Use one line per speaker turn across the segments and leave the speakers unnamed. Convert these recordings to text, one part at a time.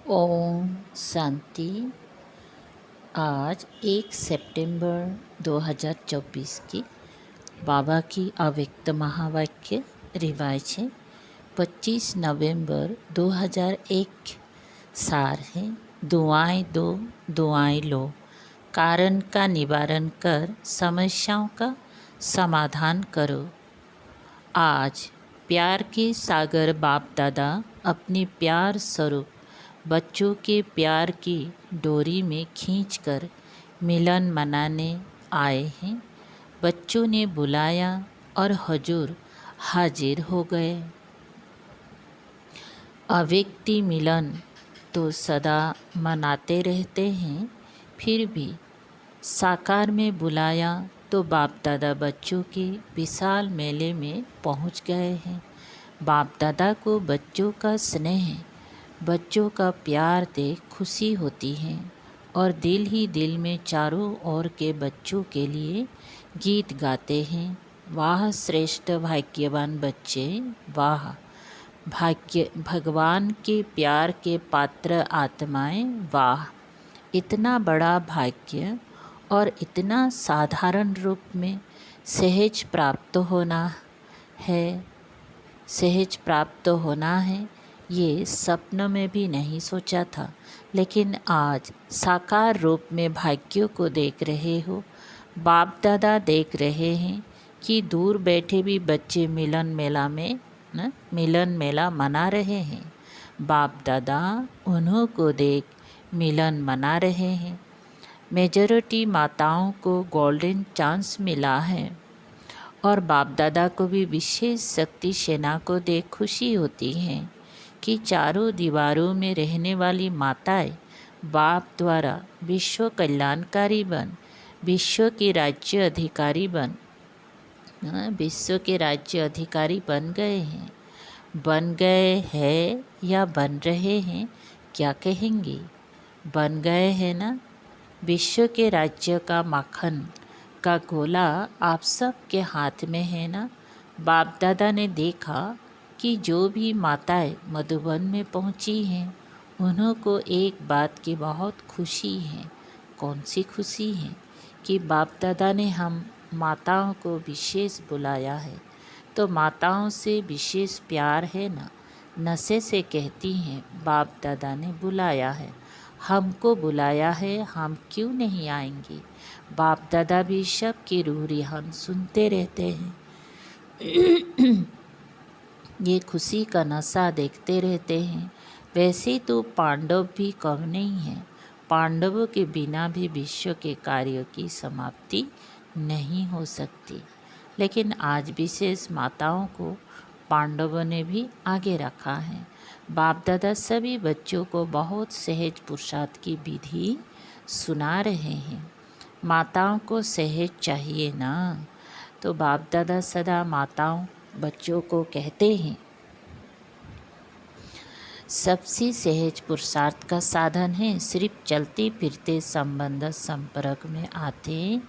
ओम शांति। आज 1 सितंबर 2024 की बाबा की अव्यक्त महावाक्य रिवाज है। 25 नवंबर 2001 सार है। दुआएं दो, दुआएं लो, कारण का निवारण कर समस्याओं का समाधान करो। आज प्यार के सागर बाप दादा अपने प्यार स्वरूप बच्चों के प्यार की डोरी में खींचकर मिलन मनाने आए हैं। बच्चों ने बुलाया और हुजूर हाजिर हो गए। अव्यक्ति मिलन तो सदा मनाते रहते हैं, फिर भी साकार में बुलाया तो बाप दादा बच्चों के विशाल मेले में पहुंच गए हैं। बाप दादा को बच्चों का स्नेह, बच्चों का प्यार देख खुशी होती है और दिल ही दिल में चारों ओर के बच्चों के लिए गीत गाते हैं। वाह श्रेष्ठ भाग्यवान बच्चे, वाह भाग्य भगवान के प्यार के पात्र आत्माएं, वाह इतना बड़ा भाग्य और इतना साधारण रूप में सहज प्राप्त होना है। ये सपनों में भी नहीं सोचा था, लेकिन आज साकार रूप में भाग्यों को देख रहे हो। बाप दादा देख रहे हैं कि दूर बैठे भी बच्चे मिलन मेला मना रहे हैं। बाप दादा उन्हों को देख मिलन मना रहे हैं। मेजॉरिटी माताओं को गोल्डन चांस मिला है और बाप दादा को भी विशेष शक्ति सेना को देख खुशी होती है कि चारों दीवारों में रहने वाली माताएं बाप द्वारा विश्व कल्याणकारी विश्व के राज्य अधिकारी बन गए हैं या बन रहे हैं, क्या कहेंगे? बन गए हैं ना। विश्व के राज्य का माखन का गोला आप सब के हाथ में है ना। बाप दादा ने देखा कि जो भी माताएं मधुबन में पहुंची हैं, उन्हों को एक बात की बहुत खुशी है। कौन सी खुशी है? कि बाप दादा ने हम माताओं को विशेष बुलाया है, तो माताओं से विशेष प्यार है ना। नशे से कहती हैं बाप दादा ने बुलाया है, हमको बुलाया है, हम क्यों नहीं आएंगे। बाप दादा भी सब की रूह रिहान सुनते रहते हैं। ये खुशी का नशा देखते रहते हैं। वैसे तो पांडव भी कम नहीं हैं। पांडवों के बिना भी विश्व के कार्यों की समाप्ति नहीं हो सकती, लेकिन आज विशेष माताओं को पांडवों ने भी आगे रखा है। बाप दादा सभी बच्चों को बहुत सहज पुरुषार्थ की विधि सुना रहे हैं। माताओं को सहज चाहिए ना, तो बाप दादा सदा माताओं बच्चों को कहते हैं, सबसे सहज पुरुषार्थ का साधन है सिर्फ चलते फिरते संबंध संपर्क में आते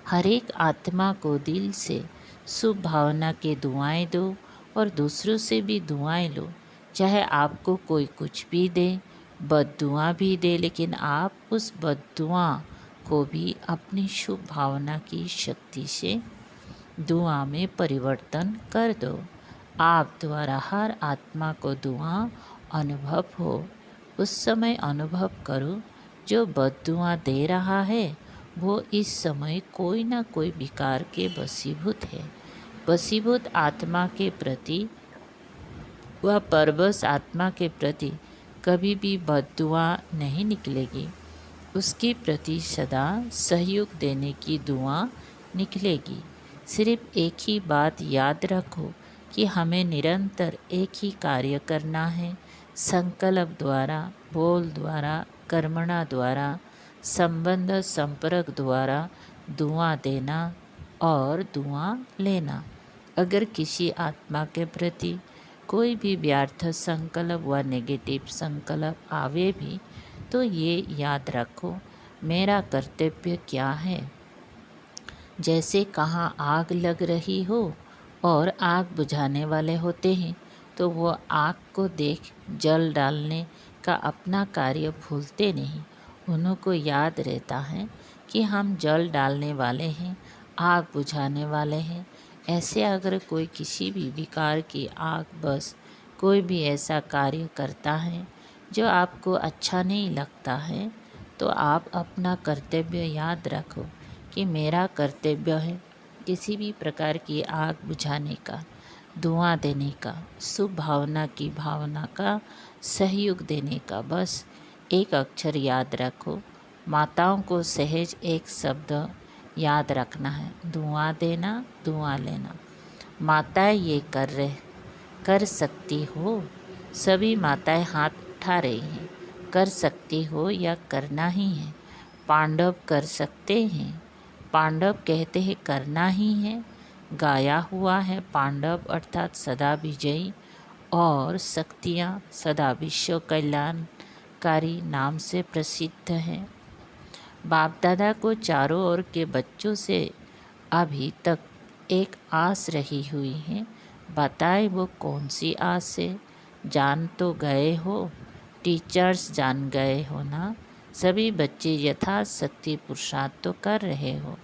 हर एक आत्मा को दिल से शुभ भावना के दुआएं दो और दूसरों से भी दुआएं लो। चाहे आपको कोई कुछ भी दे, बद्दुआ भी दे, लेकिन आप उस बद्दुआ को भी अपनी शुभ भावना की शक्ति से दुआ में परिवर्तन कर दो। आप द्वारा हर आत्मा को दुआ अनुभव हो। उस समय अनुभव करो जो बद्दुआ दे रहा है वो इस समय कोई ना कोई विकार के वशीभूत है। वशीभूत आत्मा के प्रति वह परवश आत्मा के प्रति कभी भी बद्दुआ नहीं निकलेगी। उसके प्रति सदा सहयोग देने की दुआ निकलेगी। सिर्फ एक ही बात याद रखो कि हमें निरंतर एक ही कार्य करना है। संकल्प द्वारा, बोल द्वारा, कर्मणा द्वारा, संबंध संपर्क द्वारा दुआ देना और दुआ लेना। अगर किसी आत्मा के प्रति कोई भी व्यर्थ संकल्प व नेगेटिव संकल्प आवे भी, तो ये याद रखो मेरा कर्तव्य क्या है। जैसे कहाँ आग लग रही हो और आग बुझाने वाले होते हैं, तो वो आग को देख जल डालने का अपना कार्य भूलते नहीं। उनको याद रहता है कि हम जल डालने वाले हैं, आग बुझाने वाले हैं। ऐसे अगर कोई किसी भी विकार की आग, बस कोई भी ऐसा कार्य करता है जो आपको अच्छा नहीं लगता है, तो आप अपना कर्तव्य याद रखो कि मेरा कर्तव्य है किसी भी प्रकार की आग बुझाने का, धुआं देने का, शुभ भावना की भावना का सहयोग देने का। बस एक अक्षर याद रखो। माताओं को सहज एक शब्द याद रखना है, धुआं देना, धुआं लेना। माताएं ये कर सकती हो। सभी माताएं हाथ उठा रही हैं। कर सकती हो या करना ही है। पांडव कर सकते हैं। पांडव कहते हैं करना ही है। गाया हुआ है पांडव अर्थात सदा विजयी और शक्तियाँ सदा विश्व कल्याणकारी नाम से प्रसिद्ध हैं। बाप दादा को चारों ओर के बच्चों से अभी तक एक आस रही हुई है। बताए वो कौन सी आस है? जान तो गए हो, टीचर्स जान गए हो ना। सभी बच्चे यथाशक्ति पुरुषार्थ तो कर रहे हो।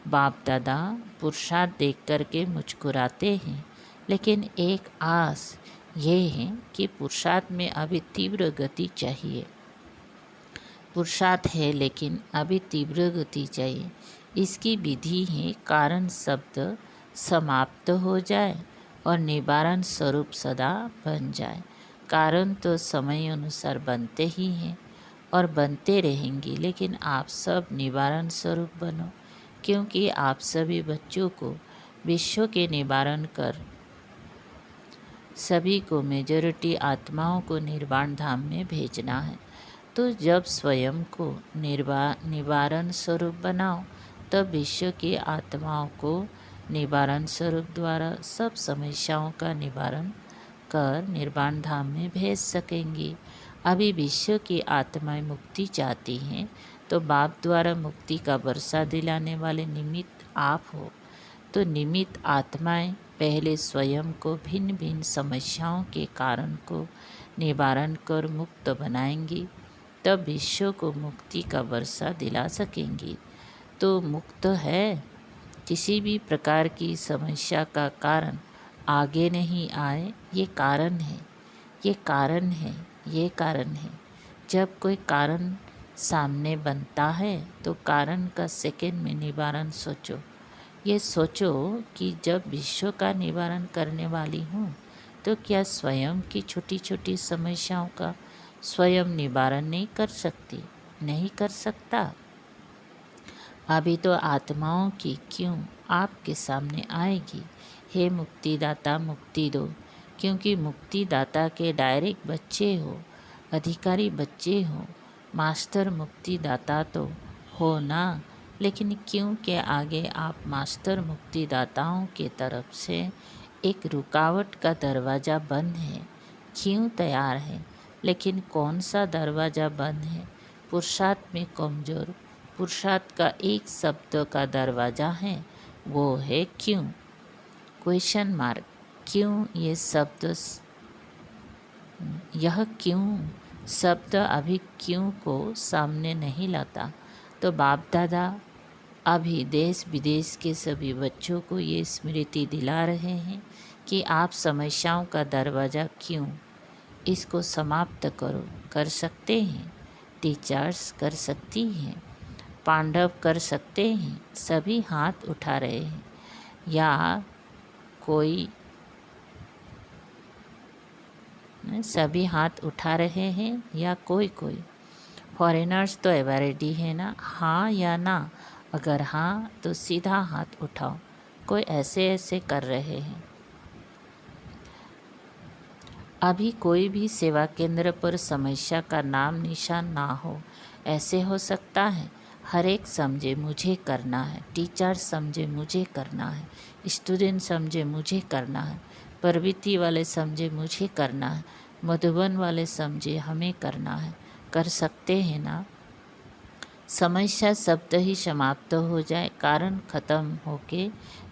बाप दादा पुरुषार्थ देख कर के मुस्कुराते हैं, लेकिन एक आस ये है कि पुरुषार्थ में अभी तीव्र गति चाहिए। पुरुषार्थ है लेकिन अभी तीव्र गति चाहिए। इसकी विधि है कारण शब्द समाप्त हो जाए और निवारण स्वरूप सदा बन जाए। कारण तो समय अनुसार बनते ही हैं और बनते रहेंगे, लेकिन आप सब निवारण स्वरूप बनो, क्योंकि आप सभी बच्चों को विश्व के निवारण कर सभी को मेजॉरिटी आत्माओं को निर्वाण धाम में भेजना है। तो जब स्वयं को निवारण स्वरूप बनाओ, तब विश्व की आत्माओं को निवारण स्वरूप द्वारा सब समस्याओं का निवारण कर निर्वाण धाम में भेज सकेंगी। अभी विश्व की आत्माएं मुक्ति चाहती हैं, तो बाप द्वारा मुक्ति का वर्षा दिलाने वाले निमित्त आप हो। तो निमित्त आत्माएं पहले स्वयं को भिन्न भिन्न समस्याओं के कारण को निवारण कर मुक्त बनाएंगी, तब विश्व को मुक्ति का वर्षा दिला सकेंगी। तो मुक्त है, किसी भी प्रकार की समस्या का कारण आगे नहीं आए, ये कारण है, ये कारण है, ये कारण है। जब कोई कारण सामने बनता है तो कारण का सेकंड में निवारण सोचो। ये सोचो कि जब विश्व का निवारण करने वाली हूँ, तो क्या स्वयं की छोटी छोटी समस्याओं का स्वयं निवारण नहीं कर सकती? नहीं कर सकता। अभी तो आत्माओं की क्यों आपके सामने आएगी, हे मुक्तिदाता मुक्ति दो, क्योंकि मुक्तिदाता के डायरेक्ट बच्चे हो, अधिकारी बच्चे हो। मास्टर मुक्तिदाता तो हो ना, लेकिन क्यों के आगे आप मास्टर मुक्तिदाताओं के तरफ से एक रुकावट का दरवाज़ा बंद है। क्यों तैयार है, लेकिन कौन सा दरवाज़ा बंद है? पुरुषार्थ में कमज़ोर, पुरुषार्थ का एक शब्द का दरवाज़ा है, वो है क्यों। Question mark. क्यों ये शब्द, यह क्यों शब्द अभी क्यों को सामने नहीं लाता। तो बाप दादा अभी देश विदेश के सभी बच्चों को ये स्मृति दिला रहे हैं कि आप समस्याओं का दरवाज़ा क्यों, इसको समाप्त करो। कर सकते हैं, टीचर्स कर सकती हैं, पांडव कर सकते हैं, सभी हाथ उठा रहे हैं। या कोई सभी हाथ उठा रहे हैं या कोई फॉरेनर्स तो एवरेडी है ना, हाँ या ना? अगर हाँ तो सीधा हाथ उठाओ। कोई ऐसे ऐसे कर रहे हैं। अभी कोई भी सेवा केंद्र पर समस्या का नाम निशान ना हो। ऐसे हो सकता है हर एक समझे मुझे करना है, टीचर समझे मुझे करना है, स्टूडेंट समझे मुझे करना है, प्रवृत्ति वाले समझे मुझे करना है, मधुबन वाले समझे हमें करना है। कर सकते हैं ना? समस्या शब्द ही समाप्त हो जाए, कारण खत्म होके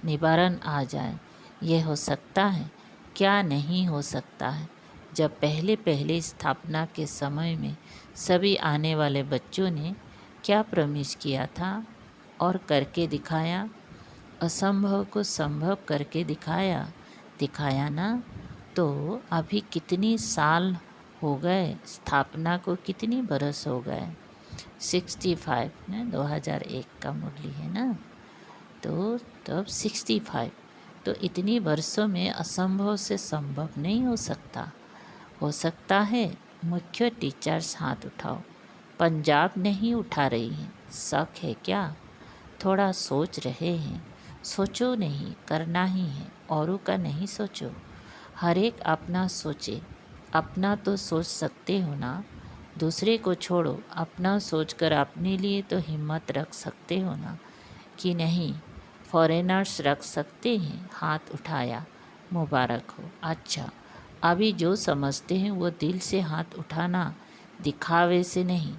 निवारण आ जाए। यह हो सकता है? क्या नहीं हो सकता है? जब पहले पहले स्थापना के समय में सभी आने वाले बच्चों ने क्या प्रॉमिस किया था और करके दिखाया, असंभव को संभव करके दिखाया ना। तो अभी कितनी साल हो गए, स्थापना को कितनी बरस हो गए, 65 ना, 2001 का मुरली है ना, तो तब 65। तो इतनी वर्षों में असंभव से संभव नहीं हो सकता है। मुख्य टीचर्स हाथ उठाओ। पंजाब नहीं उठा रही हैं, शक है क्या? थोड़ा सोच रहे हैं। सोचो नहीं, करना ही है, औरों का नहीं सोचो। हर एक अपना सोचे। अपना तो सोच सकते हो ना, दूसरे को छोड़ो। अपना सोचकर अपने लिए तो हिम्मत रख सकते हो ना, कि नहीं? फॉरेनर्स रख सकते हैं। हाथ उठाया, मुबारक हो। अच्छा, अभी जो समझते हैं वो दिल से हाथ उठाना, दिखावे से नहीं।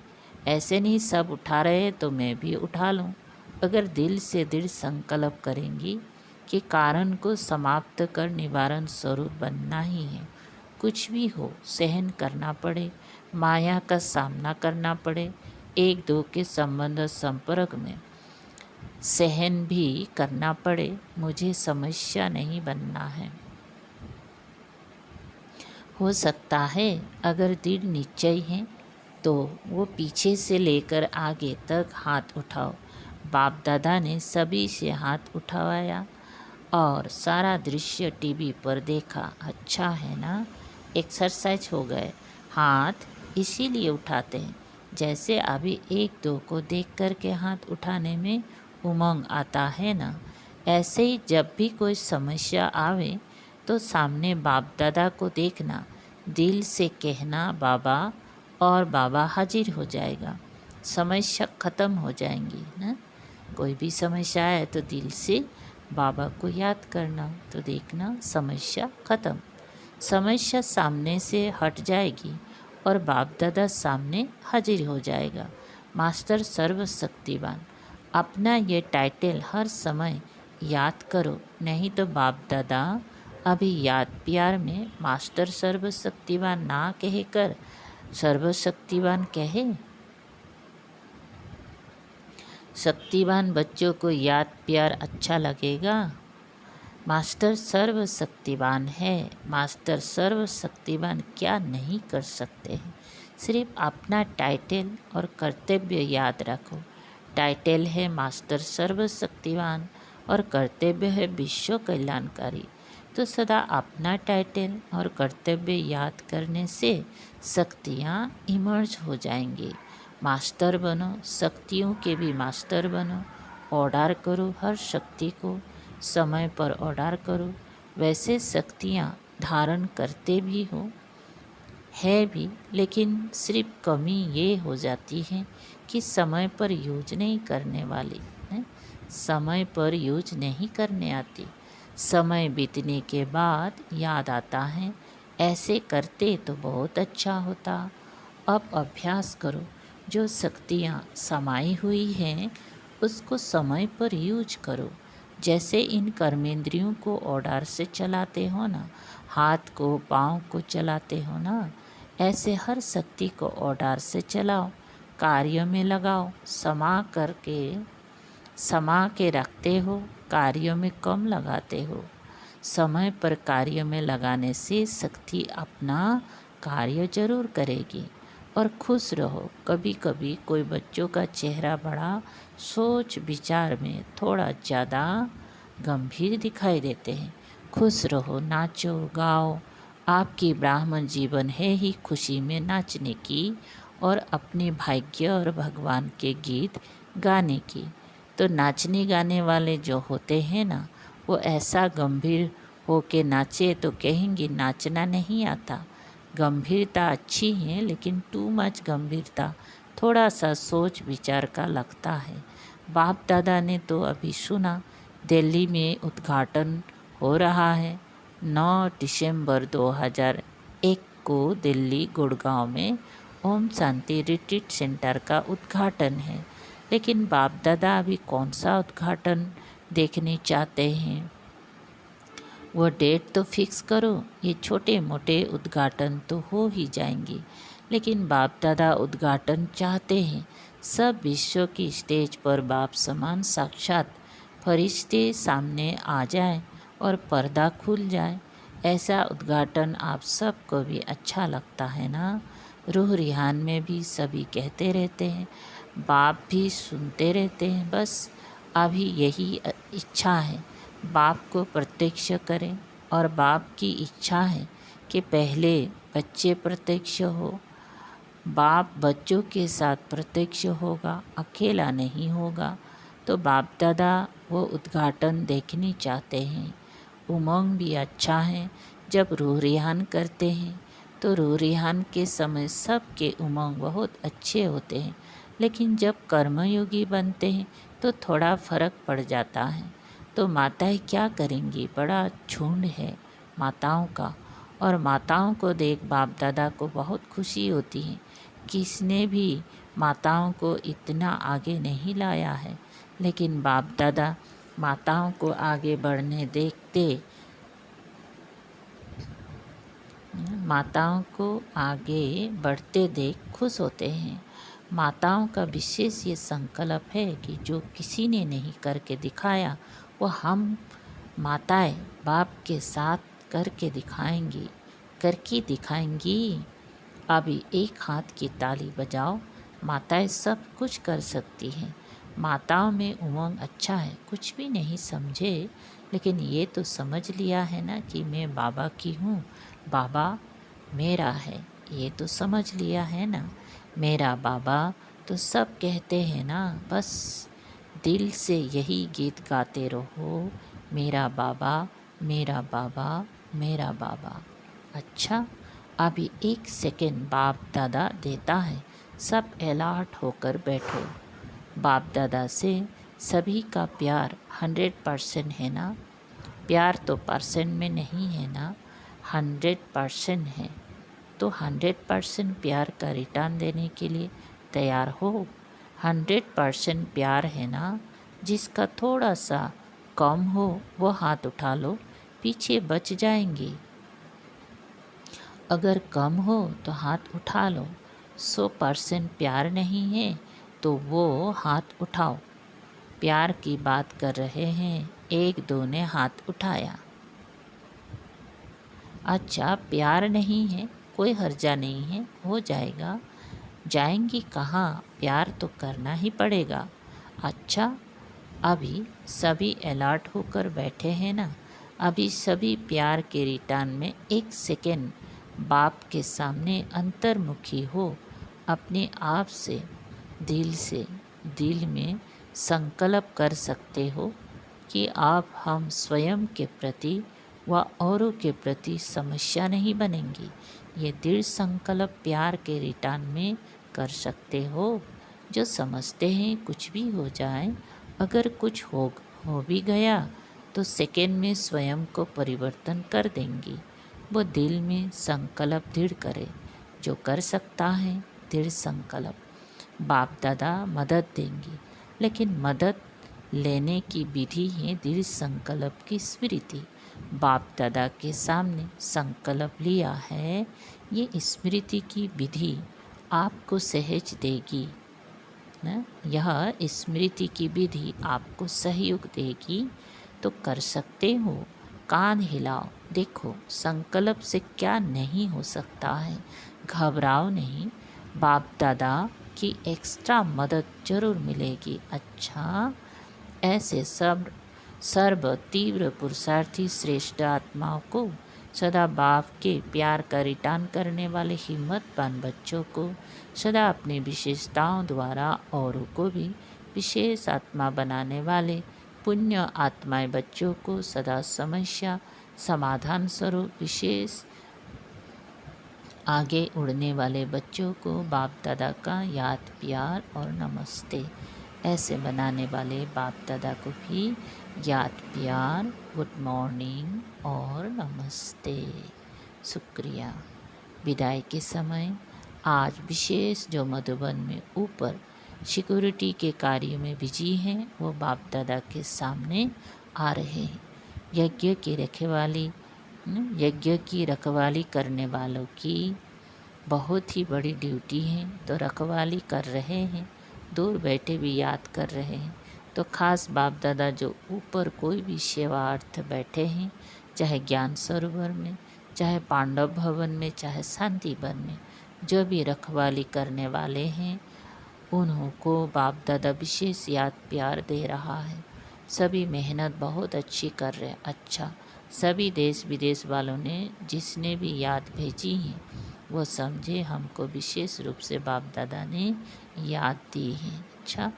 ऐसे नहीं सब उठा रहे हैं तो मैं भी उठा लूँ। अगर दिल से दृढ़ संकल्प करेंगी कि कारण को समाप्त कर निवारण स्वरूप बनना ही है, कुछ भी हो, सहन करना पड़े, माया का सामना करना पड़े, एक दो के संबंध संपर्क में सहन भी करना पड़े, मुझे समस्या नहीं बनना है। हो सकता है अगर दृढ़ निश्चय है तो वो पीछे से लेकर आगे तक हाथ उठाओ। बाप दादा ने सभी से हाथ उठाया और सारा दृश्य टीवी पर देखा। अच्छा है ना, एक्सरसाइज हो गए। हाथ इसीलिए उठाते हैं जैसे अभी एक दो को देख कर के हाथ उठाने में उमंग आता है ना, ऐसे ही जब भी कोई समस्या आवे तो सामने बाप दादा को देखना, दिल से कहना बाबा, और बाबा हाजिर हो जाएगा। समस्या ख़त्म हो जाएंगी ना। कोई भी समस्या है तो दिल से बाबा को याद करना, तो देखना समस्या ख़त्म। समस्या सामने से हट जाएगी और बाप दादा सामने हाजिर हो जाएगा। मास्टर सर्वशक्तिवान, अपना ये टाइटल हर समय याद करो, नहीं तो बाप दादा अभी याद प्यार में मास्टर सर्वशक्तिवान ना कहकर सर्वशक्तिवान कहे। शक्तिवान बच्चों को याद प्यार अच्छा लगेगा। मास्टर सर्वशक्तिवान है। मास्टर सर्वशक्तिवान क्या नहीं कर सकते हैं। सिर्फ अपना टाइटल और कर्तव्य याद रखो। टाइटल है मास्टर सर्वशक्तिवान और कर्तव्य है विश्व कल्याणकारी। तो सदा अपना टाइटल और कर्तव्य याद करने से शक्तियाँ इमर्ज हो जाएंगी। मास्टर बनो, शक्तियों के भी मास्टर बनो। ऑर्डर करो हर शक्ति को, समय पर ऑर्डर करो। वैसे शक्तियाँ धारण करते भी हो, है भी, लेकिन सिर्फ कमी ये हो जाती है कि समय पर यूज नहीं करने वाली है, समय पर यूज नहीं करने आती। समय बीतने के बाद याद आता है ऐसे करते तो बहुत अच्छा होता। अब अभ्यास करो, जो शक्तियाँ समाई हुई हैं उसको समय पर यूज करो। जैसे इन कर्मेंद्रियों को ऑर्डर से चलाते हो ना, हाथ को पाँव को चलाते हो ना, ऐसे हर शक्ति को ऑर्डर से चलाओ, कार्य में लगाओ। समा के रखते हो, कार्यों में कम लगाते हो। समय पर कार्य में लगाने से शक्ति अपना कार्य जरूर करेगी। और खुश रहो। कभी कभी कोई बच्चों का चेहरा बड़ा सोच विचार में थोड़ा ज़्यादा गंभीर दिखाई देते हैं। खुश रहो, नाचो गाओ। आपकी ब्राह्मण जीवन है ही खुशी में नाचने की और अपने भाग्य और भगवान के गीत गाने की। तो नाचने गाने वाले जो होते हैं ना, वो ऐसा गंभीर हो के नाचे तो कहेंगे नाचना नहीं आता। गंभीरता अच्छी है लेकिन टू मच गंभीरता थोड़ा सा सोच विचार का लगता है। बाप दादा ने तो अभी सुना दिल्ली में उद्घाटन हो रहा है। 9 दिसंबर 2001 को दिल्ली गुड़गांव में ओम शांति रिट्रीट सेंटर का उद्घाटन है। लेकिन बाप दादा अभी कौन सा उद्घाटन देखने चाहते हैं? वो डेट तो फिक्स करो। ये छोटे मोटे उद्घाटन तो हो ही जाएंगे, लेकिन बाप दादा उद्घाटन चाहते हैं। सब विश्व की स्टेज पर बाप समान साक्षात फरिश्ते सामने आ जाएं और पर्दा खुल जाए। ऐसा उद्घाटन आप सबको भी अच्छा लगता है ना। रूह रिहान में भी सभी कहते रहते हैं, बाप भी सुनते रहते हैं। बस अभी यही इच्छा है, बाप को प्रत्यक्ष करें। और बाप की इच्छा है कि पहले बच्चे प्रत्यक्ष हो। बाप बच्चों के साथ प्रत्यक्ष होगा, अकेला नहीं होगा। तो बाप दादा वो उद्घाटन देखनी चाहते हैं। उमंग भी अच्छा है। जब रूह रिहान करते हैं तो रूह रिहान के समय सबके उमंग बहुत अच्छे होते हैं, लेकिन जब कर्मयोगी बनते हैं तो थोड़ा फर्क पड़ जाता है। तो माताएं क्या करेंगी, बड़ा झुंड है माताओं का, और माताओं को देख बाप दादा को बहुत खुशी होती है। किसने भी माताओं को इतना आगे नहीं लाया है, लेकिन बाप दादा माताओं को आगे बढ़ने देखते, माताओं को आगे बढ़ते देख खुश होते हैं। माताओं का विशेष ये संकल्प है कि जो किसी ने नहीं करके दिखाया वो हम माताएं बाप के साथ करके दिखाएंगी, करके दिखाएंगी। अभी एक हाथ की ताली बजाओ, माताएं सब कुछ कर सकती हैं। माताओं में उमंग अच्छा है, कुछ भी नहीं समझे, लेकिन ये तो समझ लिया है ना कि मैं बाबा की हूँ, बाबा मेरा है। ये तो समझ लिया है ना, मेरा बाबा। तो सब कहते हैं ना, बस दिल से यही गीत गाते रहो, मेरा बाबा, मेरा बाबा, मेरा बाबा। अच्छा, अभी एक सेकेंड बाप दादा देता है, सब अलर्ट होकर बैठो। बाप दादा से सभी का प्यार 100% है ना। प्यार तो परसेंट में नहीं है ना, 100% है। तो 100% प्यार का रिटर्न देने के लिए तैयार हो। 100% प्यार है ना। जिसका थोड़ा सा कम हो वो हाथ उठा लो, पीछे बच जाएंगे। अगर कम हो तो हाथ उठा लो। 100% प्यार नहीं है तो वो हाथ उठाओ। प्यार की बात कर रहे हैं, एक दो ने हाथ उठाया। अच्छा, प्यार नहीं है, कोई हर्जा नहीं है, हो जाएगा। जाएंगी कहाँ, प्यार तो करना ही पड़ेगा। अच्छा, अभी सभी अलर्ट होकर बैठे हैं ना। अभी सभी प्यार के रिटर्न में एक सेकेंड बाप के सामने अंतर्मुखी हो। अपने आप से दिल में संकल्प कर सकते हो कि आप हम स्वयं के प्रति व औरों के प्रति समस्या नहीं बनेंगी। ये दृढ़ संकल्प प्यार के रिटर्न में कर सकते हो। जो समझते हैं कुछ भी हो जाए, अगर कुछ हो भी गया तो सेकेंड में स्वयं को परिवर्तन कर देंगी। वो दिल में संकल्प दृढ़ करे। जो कर सकता है दृढ़ संकल्प, बाप दादा मदद देंगी, लेकिन मदद लेने की विधि है दृढ़ संकल्प की स्मृति। बाप दादा के सामने संकल्प लिया है, ये स्मृति की विधि आपको सहज देगी ना। यह स्मृति की विधि आपको सहयोग देगी, तो कर सकते हो। कान हिलाओ, देखो संकल्प से क्या नहीं हो सकता है। घबराओ नहीं, बाप दादा की एक्स्ट्रा मदद जरूर मिलेगी। अच्छा, ऐसे सब सर्व तीव्र पुरुषार्थी श्रेष्ठ आत्माओं को, सदा बाप के प्यार का रिटर्न करने वाले हिम्मतवान बच्चों को, सदा अपनी विशेषताओं द्वारा औरों को भी विशेष आत्मा बनाने वाले पुण्य आत्माएं बच्चों को, सदा समस्या समाधान स्वरूप विशेष आगे उड़ने वाले बच्चों को बाप दादा का याद प्यार और नमस्ते। ऐसे बनाने वाले बाप दादा को भी याद प्यार, गुड मॉर्निंग और नमस्ते। शुक्रिया। विदाई के समय आज विशेष जो मधुबन में ऊपर सिक्योरिटी के कार्य में बिजी हैं, वो बाप दादा के सामने आ रहे हैं। यज्ञ की रखवाली यज्ञ की रखवाली करने वालों की बहुत ही बड़ी ड्यूटी है। तो रखवाली कर रहे हैं, दूर बैठे भी याद कर रहे हैं। तो खास बाप दादा जो ऊपर कोई भी सेवार्थ बैठे हैं, चाहे ज्ञान सरोवर में, चाहे पांडव भवन में, चाहे शांति वन में, जो भी रखवाली करने वाले हैं उन्हों को बाप दादा विशेष याद प्यार दे रहा है। सभी मेहनत बहुत अच्छी कर रहे हैं। अच्छा, सभी देश विदेश वालों ने जिसने भी याद भेजी है वो समझे हमको विशेष रूप से बाप दादा ने याद दी है। अच्छा,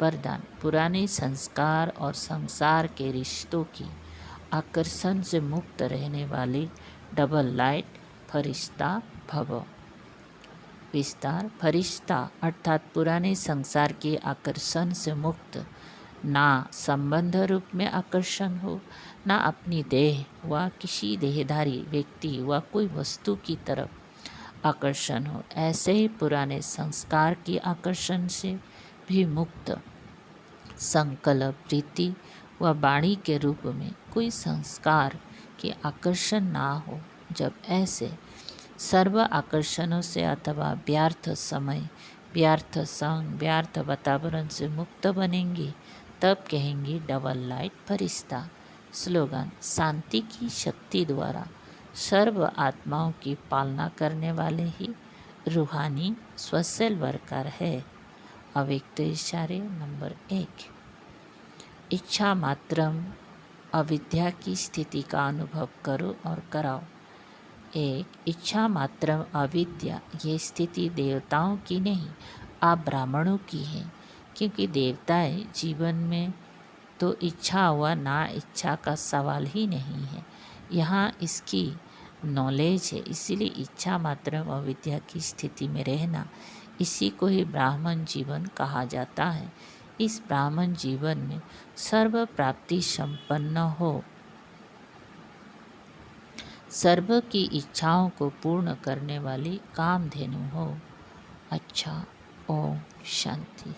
वरदान पुराने संस्कार और संसार के रिश्तों की आकर्षण से मुक्त रहने वाली डबल लाइट फरिश्ता भव। विस्तार फरिश्ता अर्थात पुराने संसार के आकर्षण से मुक्त, ना संबंध रूप में आकर्षण हो, ना अपनी देह व किसी देहधारी व्यक्ति व कोई वस्तु की तरफ आकर्षण हो। ऐसे ही पुराने संस्कार के आकर्षण से भी मुक्त, संकल्प प्रीति व वाणी के रूप में कोई संस्कार के आकर्षण ना हो। जब ऐसे सर्व आकर्षणों से अथवा व्यर्थ समय, व्यर्थ संग, व्यर्थ वातावरण से मुक्त बनेंगे तब कहेंगे डबल लाइट फरिश्ता। स्लोगन शांति की शक्ति द्वारा सर्व आत्माओं की पालना करने वाले ही रूहानी सोशल वर्कर है। अव्यक्त इशारे नंबर 1। इच्छा मात्रम अविद्या की स्थिति का अनुभव करो और कराओ। 1 इच्छा मात्र अविद्या, ये स्थिति देवताओं की नहीं, आप ब्राह्मणों की है। क्योंकि देवताएं जीवन में तो इच्छा व ना इच्छा का सवाल ही नहीं है, यहाँ इसकी नॉलेज है। इसीलिए इच्छा मात्र अविद्या की स्थिति में रहना, इसी को ही ब्राह्मण जीवन कहा जाता है। इस ब्राह्मण जीवन में सर्व प्राप्ति संपन्न हो, सर्व की इच्छाओं को पूर्ण करने वाली कामधेनु हो। अच्छा, ओम शांति।